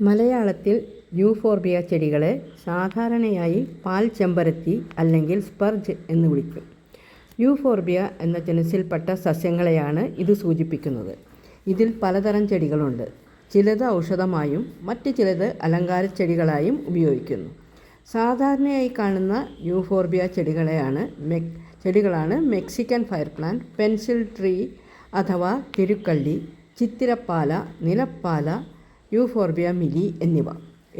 മലയാളത്തിൽ യൂഫോർബിയ ചെടികളെ സാധാരണയായി പാൽ ചെമ്പരത്തി അല്ലെങ്കിൽ സ്പർജ് എന്ന് വിളിക്കും. യൂഫോർബിയ എന്ന ജനുസിൽപ്പെട്ട സസ്യങ്ങളെയാണ് ഇത് സൂചിപ്പിക്കുന്നത്. ഇതിൽ പലതരം ചെടികളുണ്ട്. ചിലത് ഔഷധമായും മറ്റ് ചിലത് അലങ്കാര ചെടികളായും ഉപയോഗിക്കുന്നു. സാധാരണയായി കാണുന്ന യൂഫോർബിയ ചെടികളാണ് Mexican fire plant, pencil tree അഥവാ തിരുക്കള്ളി, ചിത്തിരപ്പാല, നിലപ്പാല, യൂഫോർബിയ മിലി എന്നിവ.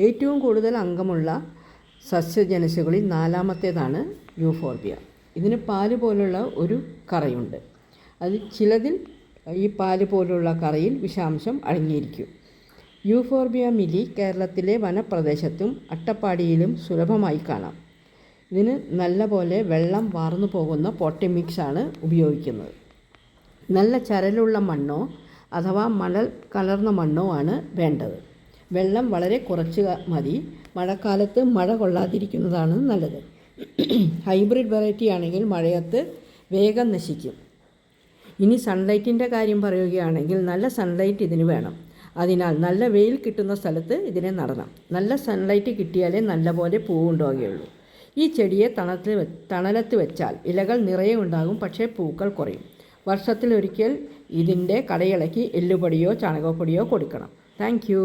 ഏറ്റവും കൂടുതൽ അംഗമുള്ള സസ്യജനുസുകളിൽ നാലാമത്തേതാണ് യൂഫോർബിയ. ഇതിന് പാല് പോലുള്ള ഒരു കറയുണ്ട്. ചിലതിൽ ഈ പാല് പോലുള്ള കറയിൽ വിഷാംശം അടങ്ങിയിരിക്കും. യൂഫോർബിയ മിലി കേരളത്തിലെ വനപ്രദേശത്തും അട്ടപ്പാടിയിലും സുലഭമായി കാണാം. ഇതിന് നല്ല പോലെ വെള്ളം വാർന്നു പോകുന്ന പോട്ടി മിക്സാണ് ഉപയോഗിക്കുന്നത്. നല്ല ചരലുള്ള മണ്ണോ അഥവാ മണൽ കലർന്ന മണ്ണോ ആണ് വേണ്ടത്. വെള്ളം വളരെ കുറച്ച് മതി. മഴക്കാലത്ത് മഴ കൊള്ളാതിരിക്കുന്നതാണ് നല്ലത്. ഹൈബ്രിഡ് വെറൈറ്റി ആണെങ്കിൽ മഴയത്ത് വേഗം നശിക്കും. ഇനി സൺലൈറ്റിൻ്റെ കാര്യം പറയുകയാണെങ്കിൽ നല്ല സൺലൈറ്റ് ഇതിന് വേണം. അതിനാൽ നല്ല വെയിൽ കിട്ടുന്ന സ്ഥലത്ത് ഇതിനെ നടണം. നല്ല സൺലൈറ്റ് കിട്ടിയാലേ നല്ലപോലെ പൂവുണ്ടാവുകയുള്ളൂ. ഈ ചെടിയെ തണലത്ത് വെച്ചാൽ ഇലകൾ നിറയെ ഉണ്ടാകും, പക്ഷേ പൂക്കൾ കുറയും. വർഷത്തിലൊരിക്കൽ ഇതിൻ്റെ കടയിളക്കി എല്ലുപൊടിയോ ചാണകപ്പൊടിയോ കൊടുക്കണം. Thank you.